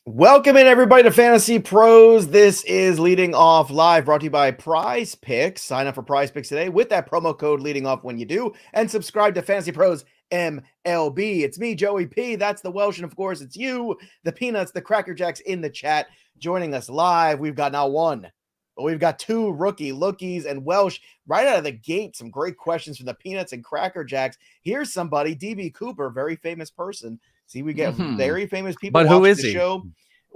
Welcome in, everybody, to Fantasy Pros. This is Leading Off Live, brought to you by PrizePicks. Sign up for PrizePicks today with that promo code Leading Off when you do, and subscribe to Fantasy Pros MLB. It's me, Joey P. That's the Welsh, and of course, it's you, the Peanuts, the Cracker Jacks in the chat, joining us live. We've got not one, but we've got two rookie Lookies and Welsh right out of the gate. Some great questions from the Peanuts and Cracker Jacks. Here's somebody, DB Cooper, very famous person. See, we get very famous people but who watching is the he? show.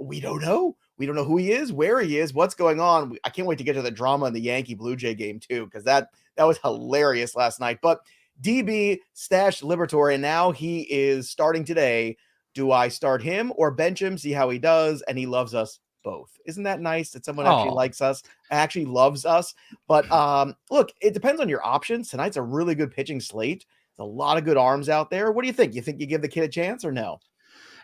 We don't know. We don't know who he is, where he is, what's going on. I can't wait to get to the drama in the Yankee Blue Jay game too, because that was hilarious last night. But DB stashed Liberatore, and now he is starting today. Do I start him or bench him? See how he does, and he loves us both. Isn't that nice that someone actually likes us, actually loves us? But look, it depends on your options. Tonight's a really good pitching slate. There's a lot of good arms out there. What do you think? You think you give the kid a chance or no?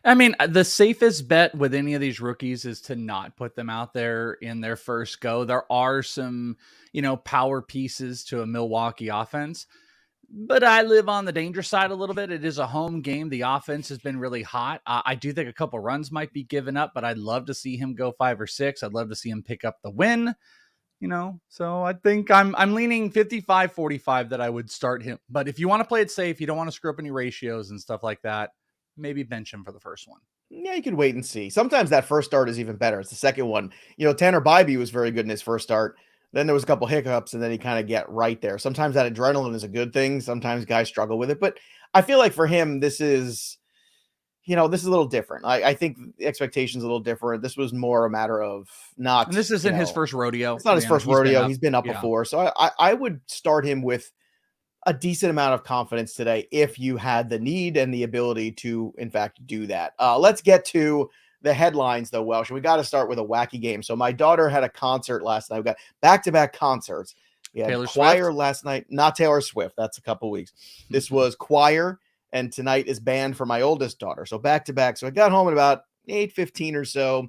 I mean, the safest bet with any of these rookies is to not put them out there in their first go. There are some, power pieces to a Milwaukee offense, but I live on the danger side a little bit. It is a home game. The offense has been really hot. I do think a couple runs might be given up, but I'd love to see him go 5 or 6. I'd love to see him pick up the win, so I think I'm leaning 55-45 that I would start him. But if you want to play it safe, you don't want to screw up any ratios and stuff like that, maybe bench him for the first one. Yeah, you could wait and see. Sometimes that first start is even better. It's the second one. Tanner Bybee was very good in his first start. Then there was a couple hiccups, and then he kind of get right there. Sometimes that adrenaline is a good thing. Sometimes guys struggle with it. But I feel like for him, this is a little different. I think the expectation's a little different. This was more a matter of not. And this isn't his first rodeo. It's not his first rodeo. He's been up before. So I would start him with a decent amount of confidence today if you had the need and the ability to, in fact, do that. Let's get to the headlines, though, Welsh. We got to start with a wacky game. So my daughter had a concert last night. We got back-to-back concerts. We had Taylor choir Swift? last night. Not Taylor Swift. That's a couple weeks. This was choir, and tonight is band for my oldest daughter. So back-to-back. So I got home at about 8:15 or so,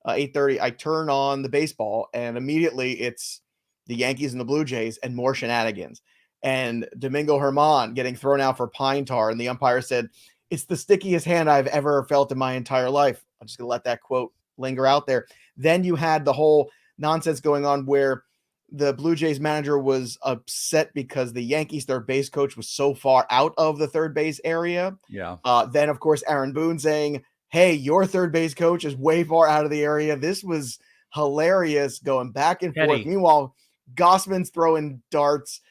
8:30. I turn on the baseball, and immediately it's the Yankees and the Blue Jays and more shenanigans. And Domingo Germán getting thrown out for pine tar, and the umpire said, "It's the stickiest hand I've ever felt in my entire life." I'm just going to let that quote linger out there. Then you had the whole nonsense going on where the Blue Jays manager was upset because the Yankees third base coach was so far out of the third base area. Yeah. Then, of course, Aaron Boone saying, "Hey, your third base coach is way far out of the area." This was hilarious, going back and forth. Meanwhile, Gossman's throwing darts.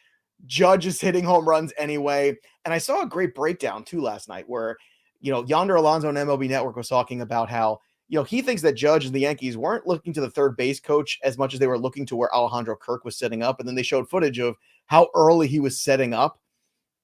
Judge is hitting home runs anyway. And I saw a great breakdown too last night where, Yonder Alonso on MLB Network was talking about how, he thinks that Judge and the Yankees weren't looking to the third base coach as much as they were looking to where Alejandro Kirk was setting up. And then they showed footage of how early he was setting up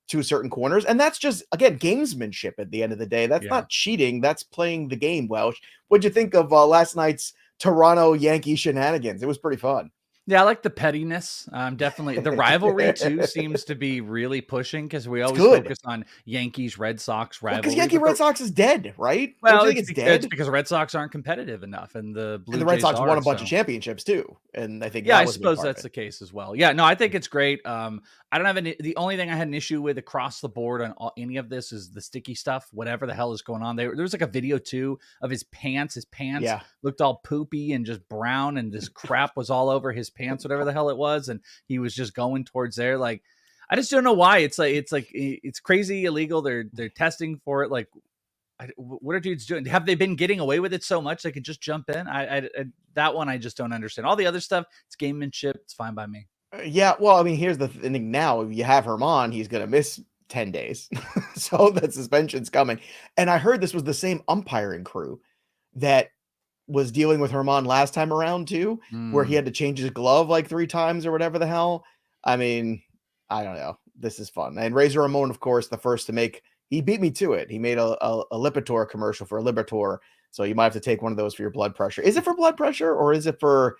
to certain corners. And that's just, again, gamesmanship at the end of the day. That's not cheating. That's playing the game, Welsh. What'd you think of last night's Toronto Yankee shenanigans? It was pretty fun. Yeah, I like the pettiness. Definitely. The rivalry, too, seems to be really pushing because we always focus on Yankees-Red Sox rivalry. Because Yankee-Red Sox is dead, right? Well, Don't you think it's dead? It's because Red Sox aren't competitive enough, and the Blue Red Jays Sox won a bunch so. of championships, too. And I think I suppose that's the case as well. Yeah, no, I think it's great. I don't have the only thing I had an issue with across the board on any of this is the sticky stuff, whatever the hell is going on. There was like a video, too, of his pants. His pants looked all poopy and just brown, and this crap was all over his pants, whatever the hell it was, and he was just going towards there. Like, I just don't know why. It's crazy illegal. They're testing for it. Like, what are dudes doing? Have they been getting away with it so much they could just jump in? I that one I just don't understand. All the other stuff, it's gamemanship. It's fine by me. Yeah, well, I mean, here's the thing. Now, if you have Germán, he's going to miss 10 days. So that suspension's coming. And I heard this was the same umpiring crew that was dealing with Germán last time around too, where he had to change his glove like 3 times or whatever the hell. I mean, I don't know. This is fun. And Razor Ramon, of course, the first to make, he beat me to it. He made a Liberatore commercial for a Liberatore. So you might have to take one of those for your blood pressure. Is it for blood pressure or is it for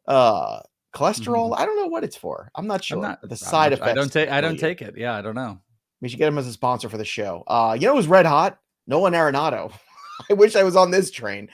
cholesterol? I don't know what it's for. I'm not sure. The side effects. I don't take it. Yeah, I don't know. We should get him as a sponsor for the show. Who's red hot? Nolan Arenado. I wish I was on this train.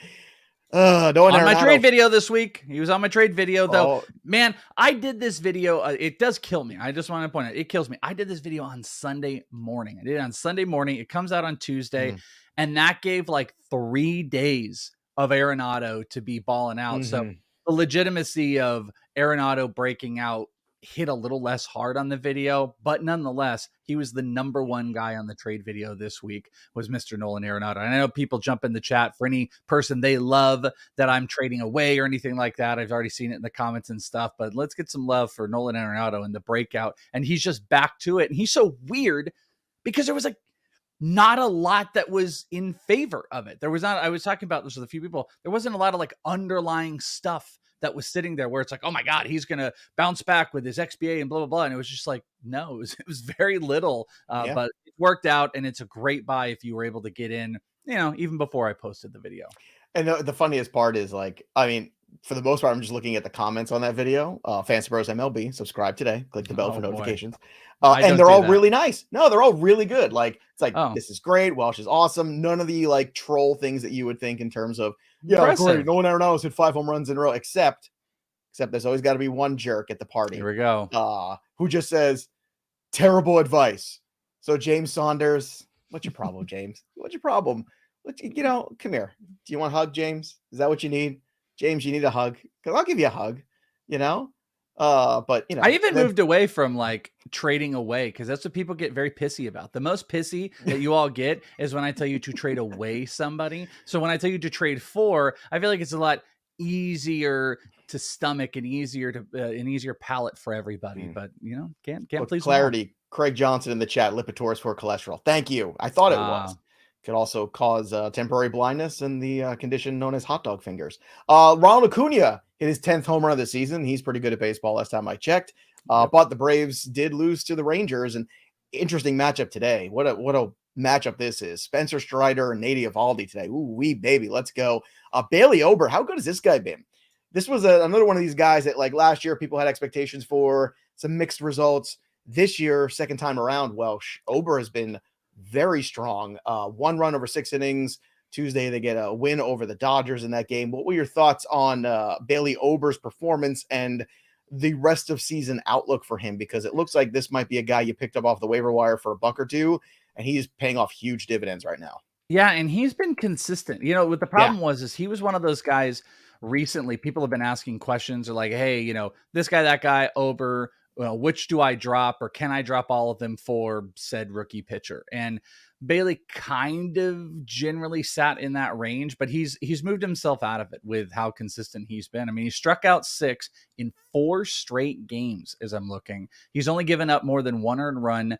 On my trade video this week. He was on my trade video, though. Man, I did this video. It does kill me. I just want to point out, it kills me. I did this video on Sunday morning. I did it on Sunday morning. It comes out on Tuesday. And that gave like 3 days of Arenado to be balling out. So the legitimacy of Arenado breaking out hit a little less hard on the video, but nonetheless, he was the number 1 guy on the trade video this week was Mr. Nolan Arenado. And I know people jump in the chat for any person they love that I'm trading away or anything like that. I've already seen it in the comments and stuff, but let's get some love for Nolan Arenado and the breakout. And he's just back to it. And he's so weird because there was like not a lot that was in favor of it. There was not, I was talking about this with a few people. There wasn't a lot of like underlying stuff that was sitting there where it's like, oh my God, he's going to bounce back with his XBA and blah, blah, blah. And it was just like, no, it was very little, but it worked out. And it's a great buy if you were able to get in, even before I posted the video. And the funniest part is like, I mean, for the most part, I'm just looking at the comments on that video. FantasyPros MLB, subscribe today. Click the bell for notifications. And they're all really nice. No, they're all really good. Like, it's like, this is great. Welsh is awesome. None of the like troll things that you would think in terms of, great. Nolan Arenado's hit 5 home runs in a row, except there's always got to be one jerk at the party. Here we go. Who just says, terrible advice. So James Saunders, what's your problem, James? What's your problem? Come here. Do you want a hug, James? Is that what you need? James, you need a hug? Because I'll give you a hug, But, I even moved away from like trading away because that's what people get very pissy about. The most pissy that you all get is when I tell you to trade away somebody. So when I tell you to trade for, I feel like it's a lot easier to stomach and easier to an easier palate for everybody. But can't please clarity. Craig Johnson in the chat. Liberatore is for cholesterol. Thank you. I thought it was. Could also cause temporary blindness and the condition known as hot dog fingers. Ronald Acuna hit his 10th home run of the season. He's pretty good at baseball last time I checked. But the Braves did lose to the Rangers, and interesting matchup today. What a matchup this is. Spencer Strider and Nate Eovaldi today. Ooh, wee baby, let's go. Bailey Ober, how good has this guy been? This was another one of these guys that like last year people had expectations for, some mixed results. This year, second time around, Ober has been very strong. 1 run over 6 innings. Tuesday, they get a win over the Dodgers in that game. What were your thoughts on Bailey Ober's performance and the rest of season outlook for him? Because it looks like this might be a guy you picked up off the waiver wire for $1 or $2, and he's paying off huge dividends right now. Yeah, and he's been consistent. What the problem was he was one of those guys recently. People have been asking questions or like, hey, this guy, that guy, Ober, which do I drop, or can I drop all of them for said rookie pitcher? And Bailey kind of generally sat in that range, but he's moved himself out of it with how consistent he's been. I mean, he struck out 6 in 4 straight games as I'm looking. He's only given up more than 1 earned run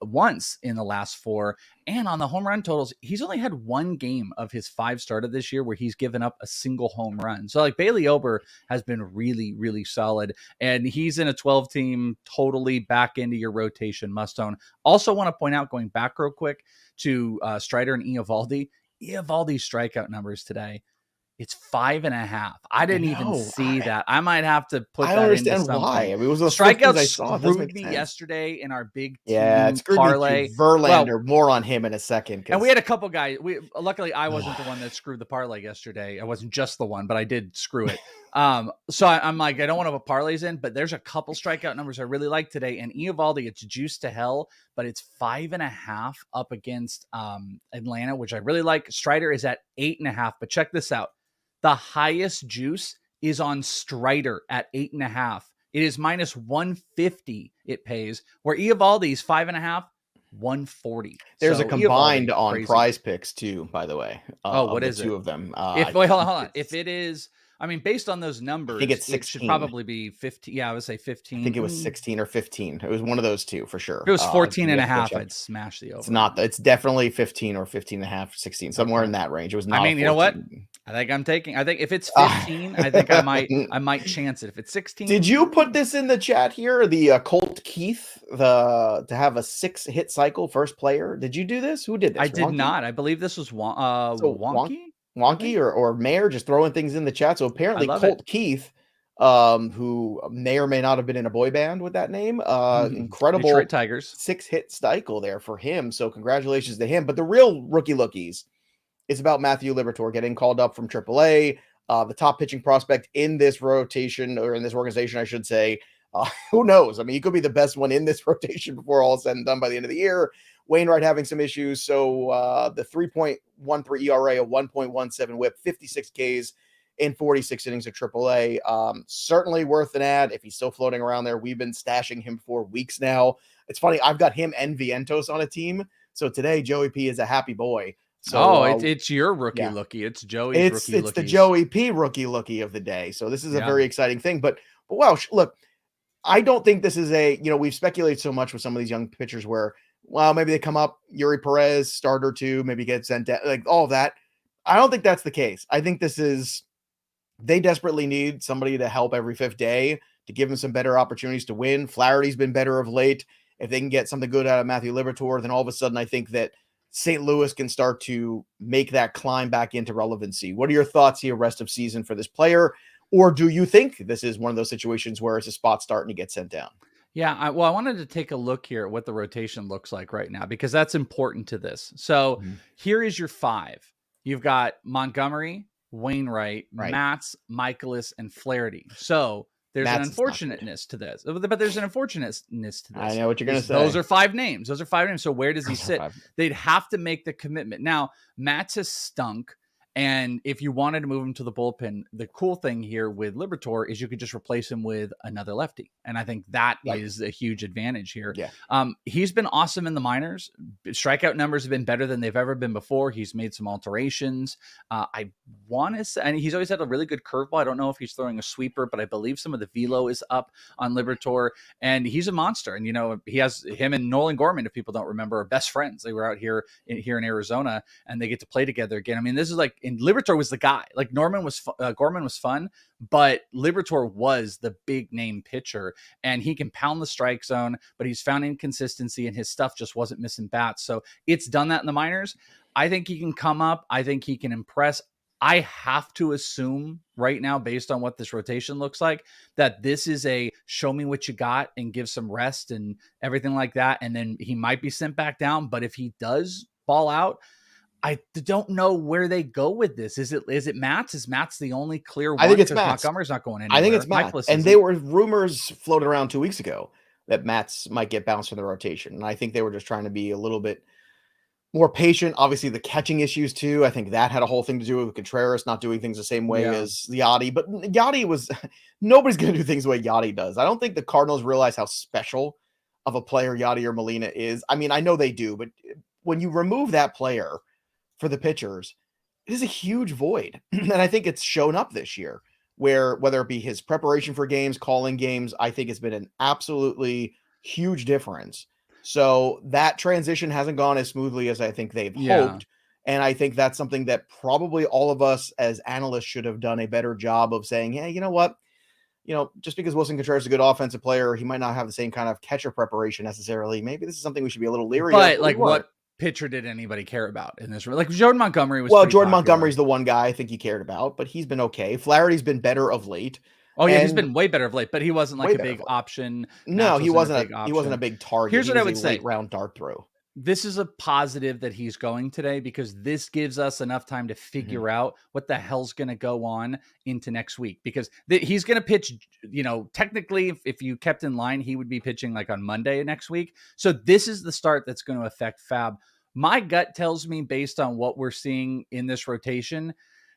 once in the last 4. And on the home run totals, he's only had 1 game of his 5 started this year where he's given up a single home run. So like Bailey Ober has been really, really solid, and he's in a 12 team, totally back into your rotation must own. Also want to point out, going back real quick to Strider and Eovaldi's strikeout numbers today. It's 5.5. I didn't even see that. I might have to put that into something. I understand why. I mean, it was the strikeouts I saw. Screwed me yesterday in our big team it screwed parlay. Me too. Verlander, more on him in a second. And we had a couple guys. Luckily, I wasn't the one that screwed the parlay yesterday. I wasn't just the one, but I did screw it. So I'm like, I don't want to put parlays in, but there's a couple strikeout numbers I really like today. And Eovaldi, it's juiced to hell, but it's 5.5 up against Atlanta, which I really like. Strider is at 8.5, but check this out. The highest juice is on Strider at 8.5. It is minus 150. It pays, where Eovaldi's 5.5, 140. There's a combined on PrizePicks too, by the way. What is it? 2 of them. Hold on. If it is, I mean, based on those numbers, I think it's 16. It should probably be 15. Yeah, I would say 15. I think it was 16 or 15. It was one of those 2 for sure. If it was 14.5, I'd smash the over. It's not. It's definitely 15 or 15.5, 16, somewhere in that range. It was not. I mean, you know what? I think if it's 15, I think I might chance it. If it's 16, did you put this in the chat here? The Colt Keith, to have a 6-hit cycle, first player. Did you do this? Who did this? I did not. I believe this was Wonky or Mayor, just throwing things in the chat. So apparently Colt Keith, who may or may not have been in a boy band with that name, incredible Detroit Tigers 6-hit cycle there for him. So congratulations to him. But the real rookie lookies, it's about Matthew Liberatore getting called up from AAA, the top pitching prospect in this rotation, or in this organization, I should say. Who knows? I mean, he could be the best one in this rotation before all is said and done by the end of the year. Wainwright having some issues. So the 3.13 ERA, a 1.17 whip, 56 Ks in 46 innings of AAA. Certainly worth an ad if he's still floating around there. We've been stashing him for weeks now. It's funny. I've got him and Vientos on a team. So today, Joey P is a happy boy. So, it's your rookie lookie. It's Joey's rookie lookie. It's the Joey P rookie lookie of the day. So this is a very exciting thing. But wow, look, I don't think this is we've speculated so much with some of these young pitchers where, well, maybe they come up, Yuri Perez, starter 2, maybe get sent down, like all of that. I don't think that's the case. I think they desperately need somebody to help every 5th day to give them some better opportunities to win. Flaherty's been better of late. If they can get something good out of Matthew Liberatore, then all of a sudden I think that St. Louis can start to make that climb back into relevancy. What are your thoughts here rest of season for this player? Or do you think this is one of those situations where it's a spot start and he gets sent down? Yeah, I wanted to take a look here at what the rotation looks like right now, because that's important to this. So here is your 5. You've got Montgomery, Wainwright, Matz, Michaelis, and Flaherty. So there's an unfortunateness to this. But there's an unfortunateness to this. I know what you're going to say. Those are 5 names. So where does he sit? They'd have to make the commitment. Now, Matz has stunk. And if you wanted to move him to the bullpen, the cool thing here with Liberatore is you could just replace him with another lefty. And I think that is a huge advantage here. Yeah. He's been awesome in the minors. Strikeout numbers have been better than they've ever been before. He's made some alterations. I want to say, and he's always had a really good curveball. I don't know if he's throwing a sweeper, but I believe some of the velo is up on Liberatore. And he's a monster. And, he has him and Nolan Gorman, if people don't remember, are best friends. They were out here in Arizona, and they get to play together again. I mean, this is like and Liberatore was the guy. Like Gorman was fun, but Liberatore was the big name pitcher, and he can pound the strike zone, but he's found inconsistency and his stuff just wasn't missing bats. So it's done that in the minors. I think he can come up. I think he can impress. I have to assume right now, based on what this rotation looks like, that this is a show me what you got and give some rest and everything like that. And then he might be sent back down. But if he does ball out, I don't know where they go with this. Is it Matz? Is Matz the only clear one? I think it's Matz. Montgomery's not going anywhere. I think it's Matz. And there were rumors floated around 2 weeks ago that Matz might get bounced from the rotation. And I think they were just trying to be a little bit more patient. Obviously, the catching issues too. I think that had a whole thing to do with Contreras not doing things the same way as Yachty. But Yachty was nobody's going to do things the way Yachty does. I don't think the Cardinals realize how special of a player Yachty or Molina is. I mean, I know they do, but when you remove that player for the pitchers, it is a huge void. And I think it's shown up this year, where whether it be his preparation for games, calling games, I think it's been an absolutely huge difference. So that transition hasn't gone as smoothly as I think they've hoped. And I think that's something that probably all of us as analysts should have done a better job of saying, hey, you know what? Just because Wilson Contreras is a good offensive player, he might not have the same kind of catcher preparation necessarily. Maybe this is something we should be a little leery of. But like what pitcher did anybody care about in this? Like Jordan Montgomery was Jordan Montgomery's the one guy I think you cared about, but he's been okay. Flaherty's been better of late. Oh yeah, he's been way better of late, but he wasn't like a big option. No, he wasn't a big target. Here's what I would say: late round dart throw. This is a positive that he's going today because this gives us enough time to figure out what the hell's going to go on into next week, because he's going to pitch, technically if you kept in line, he would be pitching like on Monday next week. So this is the start that's going to affect Fab. My gut tells me, based on what we're seeing in this rotation,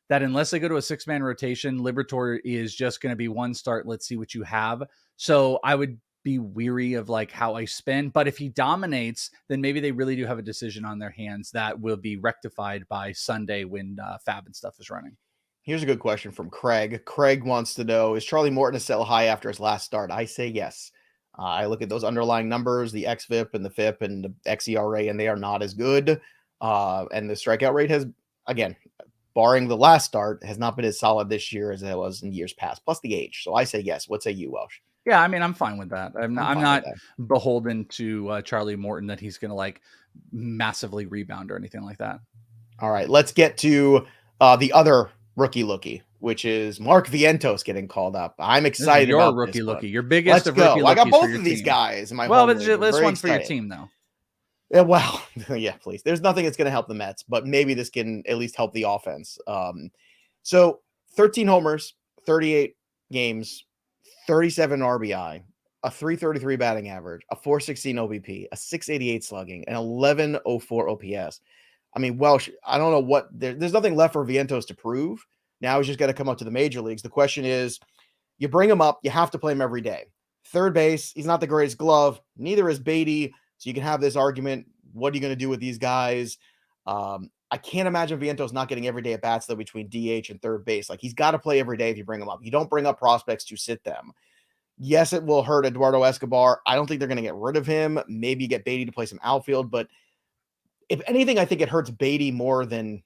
that unless they go to a 6-man rotation, Liberatore is just going to be one start. Let's see what you have. So I would be weary of like how I spend, but if he dominates, then maybe they really do have a decision on their hands that will be rectified by Sunday when Fab and stuff is running. Here's a good question from Craig. Craig wants to know, is Charlie Morton a sell high after his last start? I say yes. I look at those underlying numbers, the XFIP and the FIP and the XERA, and they are not as good. And the strikeout rate has, again, barring the last start, has not been as solid this year as it was in years past, plus the age. So I say yes. What say you, Welsh? Yeah, I mean, I'm fine with that. I'm not beholden to Charlie Morton that he's going to like massively rebound or anything like that. All right, let's get to the other rookie, which is Mark Vientos getting called up. I'm excited about rookie this. Your biggest of rookie. I got both of these guys in my but this one's for your team, though. Yeah, well, yeah, please. There's nothing that's going to help the Mets, but maybe this can at least help the offense. So 13 homers, 38 games, 37 RBI, a 333 batting average, a 416 OBP, a 688 slugging, and 1104 OPS. I mean, Welsh, I don't know what there's nothing left for Vientos to prove. Now he's just got to come up to the major leagues. The question is, you bring him up, you have to play him every day. Third base, he's not the greatest glove. Neither is Beatty. So you can have this argument. What are you going to do with these guys? I can't imagine Vientos not getting every day at bats though between DH and third base. Like he's got to play every day if you bring him up. You don't bring up prospects to sit them. Yes, it will hurt Eduardo Escobar. I don't think they're going to get rid of him. Maybe get Beatty to play some outfield, but if anything, I think it hurts Beatty more than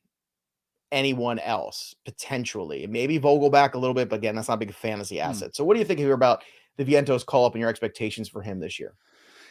anyone else potentially. Maybe Vogelback a little bit, but again, that's not a big fantasy asset. So what do you think here about the Vientos call up and your expectations for him this year?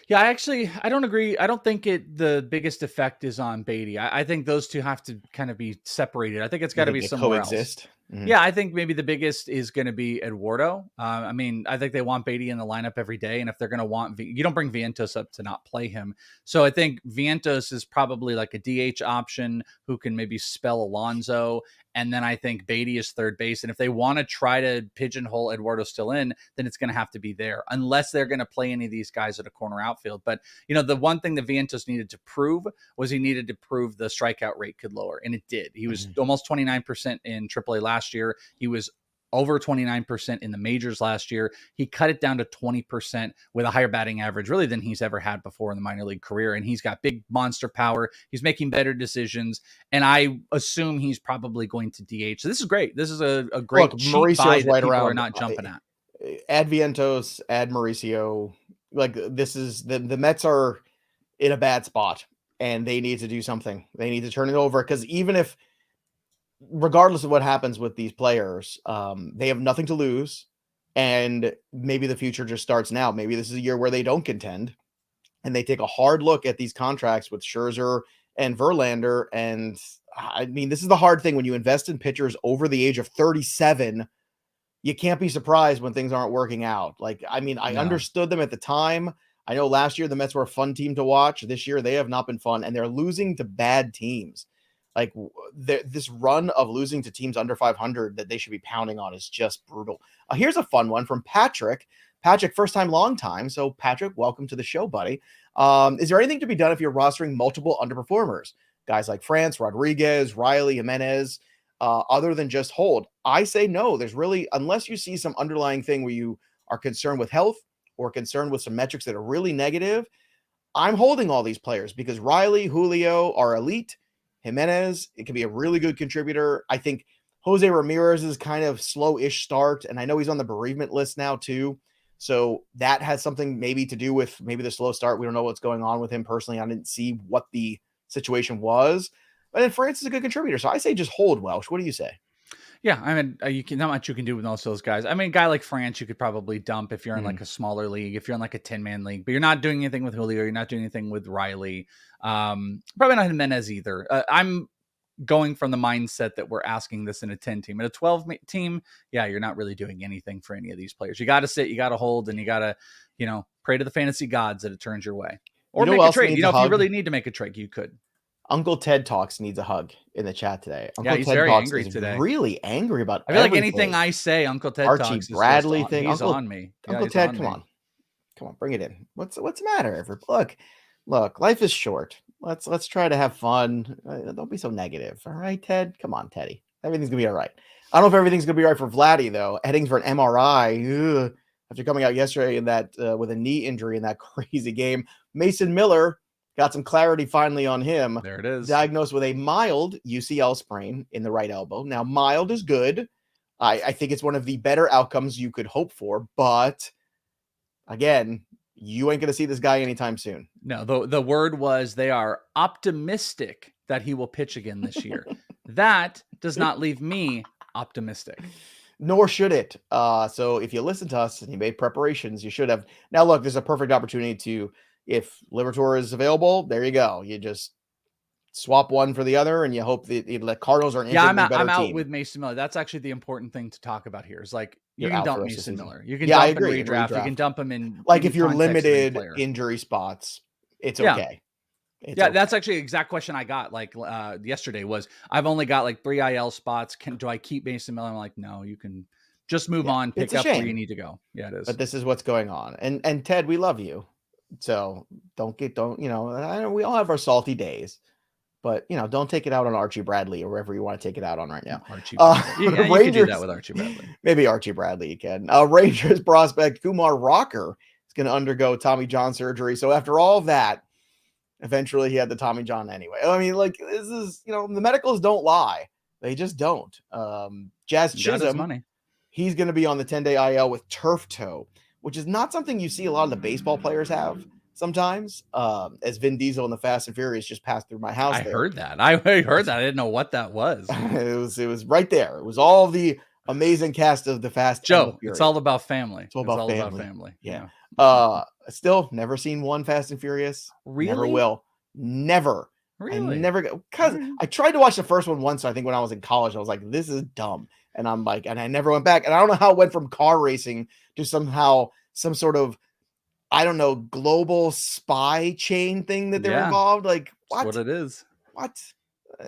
Yeah, I don't agree. I don't think the biggest effect is on Beatty. I think those two have to kind of be separated. I think it's got to be somewhere else. Mm-hmm. Yeah, I think maybe the biggest is going to be Eduardo. I mean, I think they want Beatty in the lineup every day, and if they're going to want, you don't bring Vientos up to not play him. So I think Vientos is probably like a DH option who can maybe spell Alonso, and then I think Beatty is third base. And if they want to try to pigeonhole Eduardo still in, then it's going to have to be there, unless they're going to play any of these guys at a corner outfield. But, the one thing that Vientos needed to prove was he needed to prove the strikeout rate could lower, and it did. He was almost 29% in AAA last year. He was over 29% in the majors last year. He cut it down to 20% with a higher batting average really than he's ever had before in the minor league career. And he's got big monster power. He's making better decisions. And I assume he's probably going to DH. So this is great. This is a great cheap buy that people are not jumping at. Add Vientos, add Mauricio. Like this is the Mets are in a bad spot and they need to do something. They need to turn it over because even if regardless of what happens with these players, they have nothing to lose. And maybe the future just starts now. Maybe this is a year where they don't contend and they take a hard look at these contracts with Scherzer and Verlander. And I mean, this is the hard thing when you invest in pitchers over the age of 37. You can't be surprised when things aren't working out. Like, I mean, I understood them at the time. I know last year the Mets were a fun team to watch. This year they have not been fun, and they're losing to bad teams. Like this run of losing to teams under 500 that they should be pounding on is just brutal. Here's a fun one from Patrick. Patrick, first time, long time. So Patrick, welcome to the show, buddy. Is there anything to be done if you're rostering multiple underperformers? Guys like France, Rodriguez, Riley, Jimenez, other than just hold? I say no. There's really, unless you see some underlying thing where you are concerned with health or concerned with some metrics that are really negative, I'm holding all these players because Riley, Julio are elite. Jimenez, it can be a really good contributor. I think Jose Ramirez is kind of slow-ish start, and I know he's on the bereavement list now too. So that has something maybe to do with maybe the slow start. We don't know what's going on with him personally. I didn't see what the situation was. But then France is a good contributor. So I say just hold, Welsh. What do you say? Yeah, I mean, not much you can do with most of those guys. I mean, a guy like France, you could probably dump if you're in like a smaller league, if you're in like a 10-man league, but you're not doing anything with Julio. You're not doing anything with Riley. Probably not Jimenez either. I'm going from the mindset that we're asking this in a 10 team. In a 12 team, yeah, you're not really doing anything for any of these players. You got to sit, you got to hold, and you got to, pray to the fantasy gods that it turns your way. Or make a trade. If you really need to make a trade, you could. Uncle Ted Talks needs a hug in the chat today. Uncle he's Ted very Talks angry today. Really angry about I feel like anything I say, Uncle Ted Archie Talks Bradley thing. He's on me. Uncle Ted, come on, bring it in. What's the matter? Look, life is short. Let's try to have fun. Don't be so negative. All right, Ted? Come on, Teddy. Everything's gonna be all right. I don't know if everything's gonna be all right for Vladdy though. Heading for an MRI after coming out yesterday in that with a knee injury in that crazy game. Mason Miller got some clarity finally on him. There it is. Diagnosed with a mild UCL sprain in the right elbow. Now, mild is good. I think it's one of the better outcomes you could hope for. But again, you ain't going to see this guy anytime soon. No, the word was they are optimistic that he will pitch again this year. That does not leave me optimistic. Nor should it. So if you listen to us and you made preparations, you should have. Now, look, there's a perfect opportunity to, if Liberatore is available, there you go. You just swap one for the other, and you hope that the Cardinals are an I'm out with Mason Miller. That's actually the important thing to talk about here. Is like you can dump Mason Miller. You can dump him in redraft. You can dump him in like if you're limited injury spots, it's okay. That's actually the exact question I got like yesterday was I've only got like 3 IL spots. Do I keep Mason Miller? I'm like, no, you can just move on, pick up where you need to go. Yeah, it is. But this is what's going on. And Ted, we love you. So I know we all have our salty days, but don't take it out on Archie Bradley or wherever you want to take it out on right now. Archie Bradley. You can do that with Archie Bradley. Maybe Archie Bradley you can. Rangers prospect Kumar Rocker is going to undergo Tommy John surgery. So after all of that, eventually he had the Tommy John anyway. I mean, like this is, the medicals don't lie. They just don't. Jazz Chisholm, he's going to be on the 10-day IL with turf toe, which is not something you see a lot of the baseball players have sometimes. As Vin Diesel in the Fast and Furious just passed through my house. I heard that. I didn't know what that was. It was right there. It was all the amazing cast of the Fast. Joe, it's all about family. It's all about family. Yeah. Still never seen one Fast and Furious. Really? Never will. Never. Really? I never go because I tried to watch the first one once. I think when I was in college, I was like, this is dumb. And I'm like, and I never went back. And I don't know how it went from car racing to somehow some sort of, I don't know, global spy chain thing that they're involved. Like, what? That's what it is. What?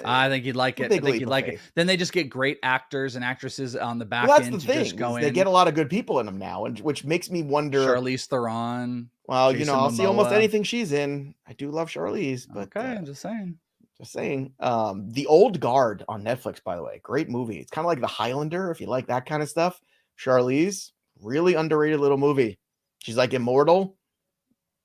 I think you'd like it. I think you'd like it. Then they just get great actors and actresses on the back end. That's the thing. Just go they get a lot of good people in them now, and which makes me wonder. Charlize Theron. Well, I'll see almost anything she's in. I do love Charlize, but okay, I'm just saying. Just saying. The Old Guard on Netflix, by the way, great movie. It's kind of like The Highlander, if you like that kind of stuff. Charlize, really underrated little movie. She's like immortal.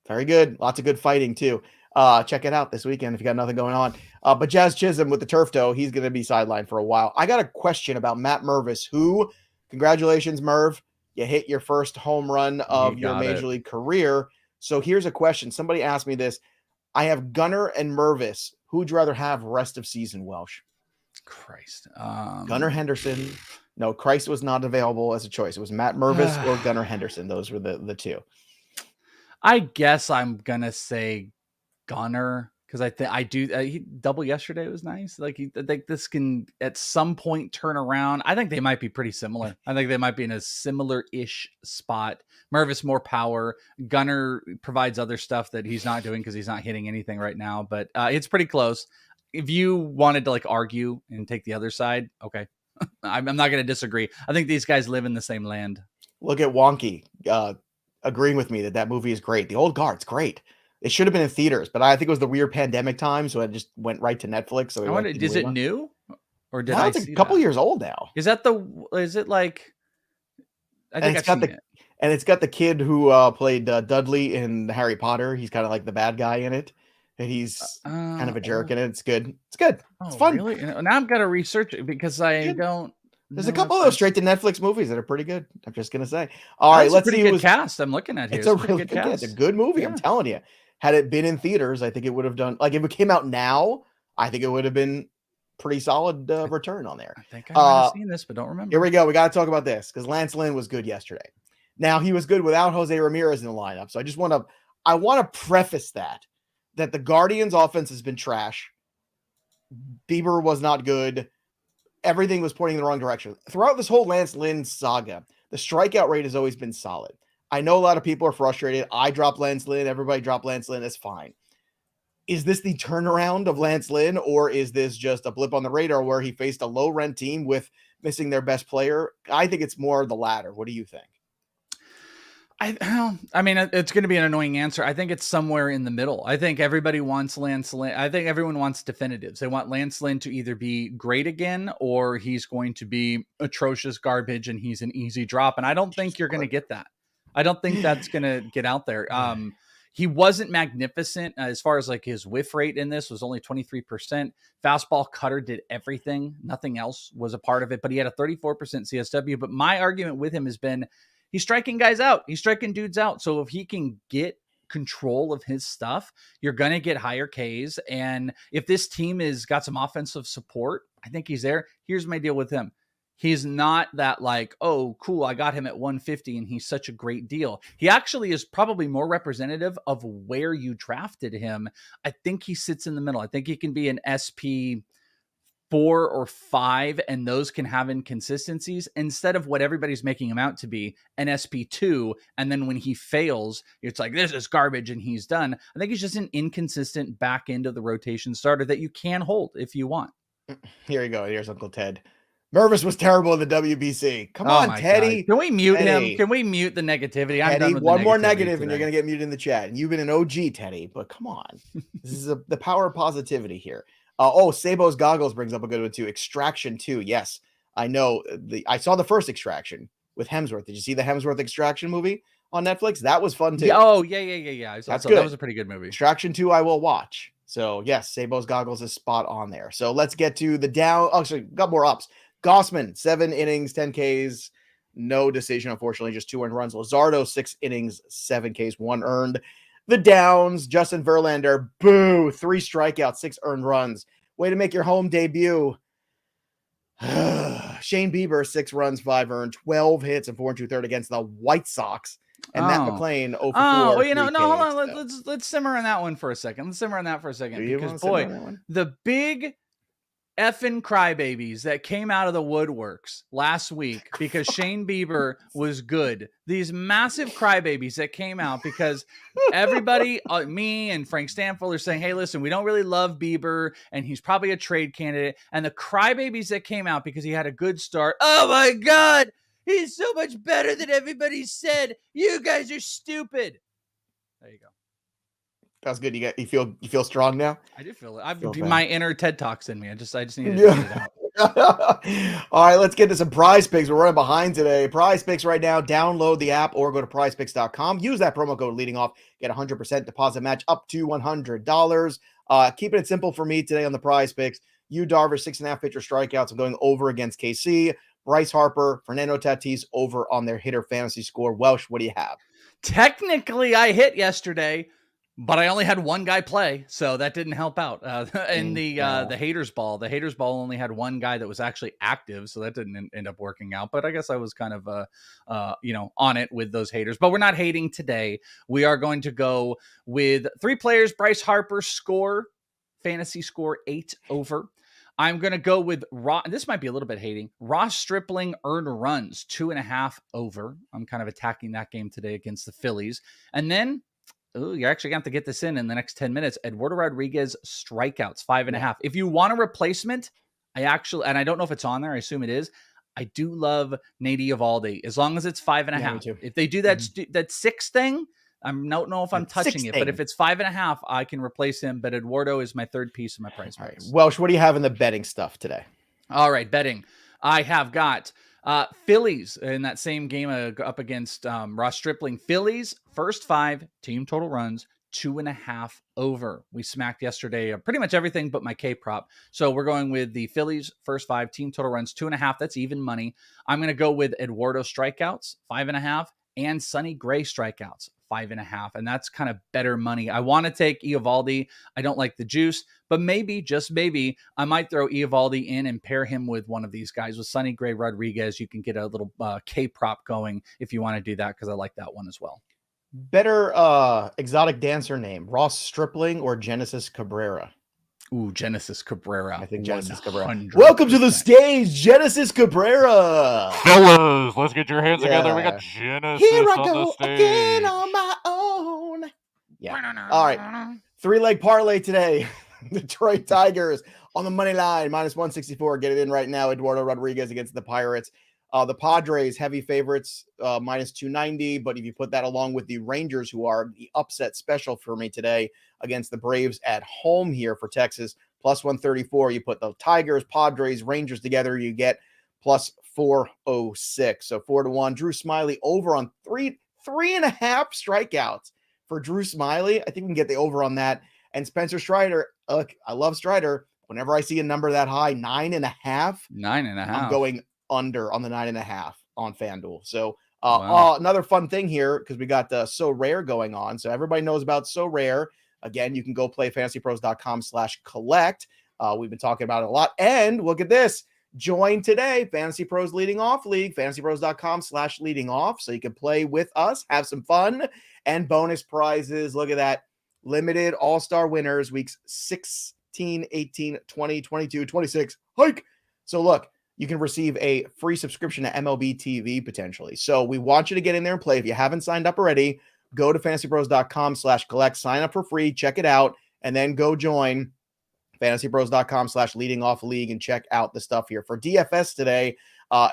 Very good. Lots of good fighting too. Check it out this weekend if you got nothing going on. But Jazz Chisholm with the turf toe, he's going to be sidelined for a while. I got a question about Matt Mervis, who, congratulations, Merv. You hit your first home run of your major league career. So here's a question. Somebody asked me this. I have Gunnar and Mervis. Who would you rather have rest of season, Welsh? Christ. Gunnar Henderson. No, Christ was not available as a choice. It was Matt Mervis or Gunnar Henderson. Those were the two. I guess I'm gonna say Gunnar because I think I do. He double yesterday was nice. Like I think this can at some point turn around. I think they might be pretty similar. I think they might be in a similar-ish spot. Mervis more power. Gunnar provides other stuff that he's not doing because he's not hitting anything right now. But it's pretty close. If you wanted to like argue and take the other side, okay, I'm not going to disagree. I think these guys live in the same land. Look at Wonky agreeing with me that movie is great. The Old Guard's great. It should have been in theaters, but I think it was the weird pandemic time, so it just went right to Netflix. So is it new, or did it's a couple years old now? Is it like? I think I've seen it. And it's got the kid who played Dudley in Harry Potter. He's kind of like the bad guy in it. And he's kind of a jerk in it. It's good. It's good. It's fun. Really? Now I've got to research it because I don't. There's a couple of those straight to Netflix movies that are pretty good. I'm just gonna say. All right, let's see. Good cast. I'm looking at here. It's a really good cast. It's a good movie. Yeah. I'm telling you. Had it been in theaters, I think it would have done. Like if it came out now, I think it would have been pretty solid return on there. I think I might have seen this, but don't remember. Here we go. We got to talk about this because Lance Lynn was good yesterday. Now he was good without Jose Ramirez in the lineup. So I just want to preface that the Guardians offense has been trash. Bieber was not good. Everything was pointing in the wrong direction. Throughout this whole Lance Lynn saga, the strikeout rate has always been solid. I know a lot of people are frustrated. I dropped Lance Lynn. Everybody dropped Lance Lynn. That's fine. Is this the turnaround of Lance Lynn, or is this just a blip on the radar where he faced a low-rent team with missing their best player? I think it's more the latter. What do you think? I mean, it's going to be an annoying answer. I think it's somewhere in the middle. I think everybody wants Lance Lynn. I think everyone wants definitives. They want Lance Lynn to either be great again or he's going to be atrocious garbage and he's an easy drop. And I don't think you're going to get that. I don't think that's going to get out there. He wasn't magnificent as far as like his whiff rate in this was only 23%. Fastball cutter did everything. Nothing else was a part of it, but he had a 34% CSW. But my argument with him has been, he's striking guys out. He's striking dudes out. So if he can get control of his stuff, you're going to get higher Ks. And if this team is got some offensive support, I think he's there. Here's my deal with him. He's not that like, oh, cool, I got him at 150 and he's such a great deal. He actually is probably more representative of where you drafted him. I think he sits in the middle. I think he can be an SP 4 or 5, and those can have inconsistencies instead of what everybody's making him out to be, an SP2. And then when he fails, it's like, this is garbage and he's done. I think he's just an inconsistent back end of the rotation starter that you can hold if you want. Here you go. Here's Uncle Ted. Mervis was terrible in the WBC. Come on, Teddy. God. Can we mute him? Can we mute the negativity? I'm done with one more negative today. And you're going to get muted in the chat. And you've been an OG, Teddy, but come on. This is the power of positivity here. Sabo's Goggles brings up a good one too. Extraction 2. Yes, I know. I saw the first Extraction with Hemsworth. Did you see the Hemsworth Extraction movie on Netflix? That was fun too. Yeah, yeah. That's good. That was a pretty good movie. Extraction 2 I will watch. So yes, Sabo's Goggles is spot on there. So let's get to the down. Oh, sorry, got more ups. Gossman, 7 innings, 10 Ks, no decision, unfortunately, just 2 earned runs. Luzardo, 6 innings, 7 Ks, 1 earned. The downs, Justin Verlander, boo, 3 strikeouts, 6 earned runs. Way to make your home debut. Shane Bieber, 6 runs, 5 earned, 12 hits, and 4 2/3 against the White Sox. And Matt McClain, 0 for 4. Well, hold on. Let's simmer on that one for a second. Because, boy, the big effing crybabies that came out of the woodworks last week because Shane Bieber was good. These massive crybabies that came out because everybody, me and Frank Stanfield are saying, hey, listen, we don't really love Bieber and he's probably a trade candidate. And the crybabies that came out because he had a good start. Oh my God, he's so much better than everybody said. You guys are stupid. There you go. That's good. You feel strong now? I do feel it. My inner TED Talks in me. I just needed to get it out. All right, let's get to some PrizePicks. We're running behind today. PrizePicks right now. Download the app or go to PrizePicks.com. Use that promo code leading off. Get 100% deposit match up to $100. Keeping it simple for me today on the PrizePicks. Yu Darvish, 6.5 pitcher strikeouts. I'm going over against KC. Bryce Harper, Fernando Tatis over on their hitter fantasy score. Welsh, what do you have? Technically, I hit yesterday. But I only had one guy play, so that didn't help out. And the haters ball only had one guy that was actually active, so that didn't end up working out. But I guess I was kind of on it with those haters. But we're not hating today. We are going to go with 3 players. Bryce Harper fantasy score 8 over. I'm going to go with this might be a little bit hating. Ross Stripling earned runs 2.5 over. I'm kind of attacking that game today against the Phillies. And then you're actually going to have to get this in the next 10 minutes. Eduardo Rodriguez strikeouts 5.5. If you want a replacement, and I don't know if it's on there. I assume it is. I do love Nady Eovaldi as long as it's 5.5. If they do that, that 6 thing, I don't know if I'm touching it, but if it's 5.5, I can replace him. But Eduardo is my third piece of my price. All right. Welsh, what do you have in the betting stuff today? All right. Betting. I have got Phillies in that same game up against Ross Stripling. Phillies first 5 team total runs 2.5 over. We smacked yesterday pretty much everything but my K prop. So we're going with the Phillies first 5 team total runs 2.5. That's even money. I'm going to go with Eduardo strikeouts 5.5 and Sonny Gray strikeouts 5.5. And that's kind of better money. I want to take Eovaldi. I don't like the juice, but maybe, just maybe, I might throw Eovaldi in and pair him with one of these guys. With Sonny Gray Rodriguez, you can get a little K prop going if you want to do that, because I like that one as well. Better exotic dancer name, Ross Stripling or Genesis Cabrera? Ooh, Genesis Cabrera. I think Genesis Cabrera. Welcome to the stage, Genesis Cabrera. Fellas, let's get your hands together. We got Genesis Here I on go the stage. again on my own. Yeah. All right. 3-leg parlay today. Detroit Tigers on the money line, -164. Get it in right now. Eduardo Rodriguez against the Pirates. The Padres, heavy favorites, -290. But if you put that along with the Rangers, who are the upset special for me today against the Braves at home here for Texas, +134. You put the Tigers, Padres, Rangers together, you get +406. So 4-1. Drew Smyly over on 3.5 strikeouts for Drew Smyly. I think we can get the over on that. And Spencer Strider, look, I love Strider. Whenever I see a number that high, 9.5, I'm going under on the 9.5 on FanDuel. So another fun thing here, because we got Sorare going on. So everybody knows about Sorare. Again, you can go play fantasypros.com/collect. We've been talking about it a lot. And look at this. Join today, Fantasy Pros Leading Off League, fantasypros.com/leading off. So you can play with us, have some fun, and bonus prizes. Look at that. Limited all-star winners, weeks 16, 18, 20, 22, 26. Hike. So look, you can receive a free subscription to MLB TV potentially. So we want you to get in there and play. If you haven't signed up already, go to fantasypros.com/collect, sign up for free, check it out, and then go join fantasypros.com/leading off league and check out the stuff here. For DFS today,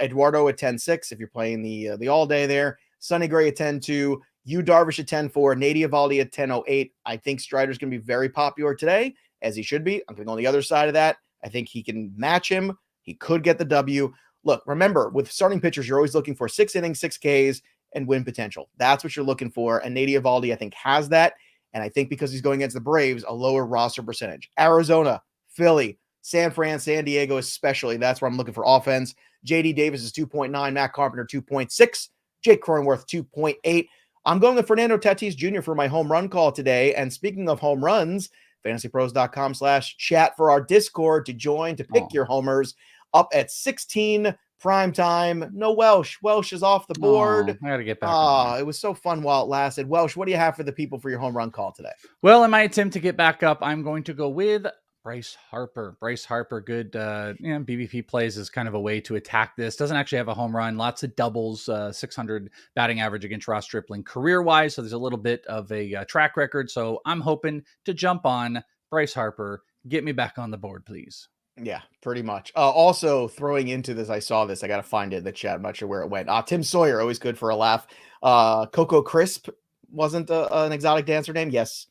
Eduardo at 10.6 if you're playing the all day there. Sonny Gray at 10.2. Yu Darvish at 10.4. Nady Eovaldi at 10.08. I think Strider's going to be very popular today, as he should be. I'm going to go on the other side of that. I think he can match him. He could get the W. Look, remember, with starting pitchers, you're always looking for 6 innings, 6 Ks, and win potential. That's what you're looking for. And Nady Eovaldi, I think, has that. And I think because he's going against the Braves, a lower roster percentage. Arizona, Philly, San Fran, San Diego especially. That's where I'm looking for offense. J.D. Davis is 2.9. Matt Carpenter, 2.6. Jake Cronenworth, 2.8. I'm going with Fernando Tatis Jr. for my home run call today. And speaking of home runs, fantasypros.com/chat for our Discord to join, to pick your homers. Up at 16 prime time. No Welsh. Welsh is off the board. I got to get back. It was so fun while it lasted. Welsh, what do you have for the people for your home run call today? Well, in my attempt to get back up, I'm going to go with Bryce Harper. Bryce Harper, good BBP plays is kind of a way to attack this. Doesn't actually have a home run. Lots of doubles, 600 batting average against Ross Stripling career-wise. So there's a little bit of a track record. So I'm hoping to jump on Bryce Harper. Get me back on the board, please. Yeah, pretty much. Also throwing into this, I saw this. I got to find it in the chat. I'm not sure where it went. Tim Sawyer, always good for a laugh. Coco Crisp wasn't an exotic dancer name. Yes,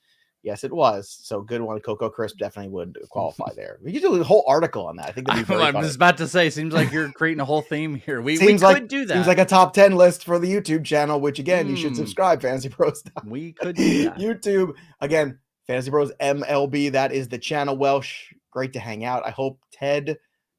it was. So good one. Coco Crisp definitely would qualify there. We could do a whole article on that. I think that'd be very funny. I was about to say, seems like you're creating a whole theme here. We could do that. Seems like a top 10 list for the YouTube channel, which again, you should subscribe, Fantasy Pros. We could do that. YouTube, again, Fantasy Pros MLB. That is the channel. Welsh, great to hang out. I hope Ted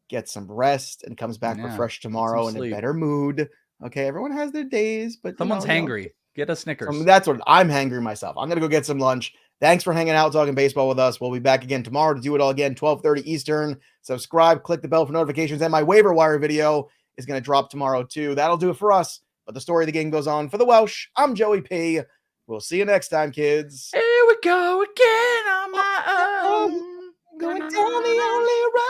gets some rest and comes back refreshed tomorrow in a better mood. Okay, everyone has their days, but someone's hangry. Get a Snickers. That's what I'm hangry myself. I'm gonna go get some lunch Thanks for hanging out, talking baseball with us. We'll be back again tomorrow to do it all again, 12:30 Eastern. Subscribe, click the bell for notifications, and my waiver wire video is going to drop tomorrow too. That'll do it for us. But the story of the game goes on. For the Welsh, I'm Joey P. We'll see you next time, kids. Here we go again on my own. Going down the only road.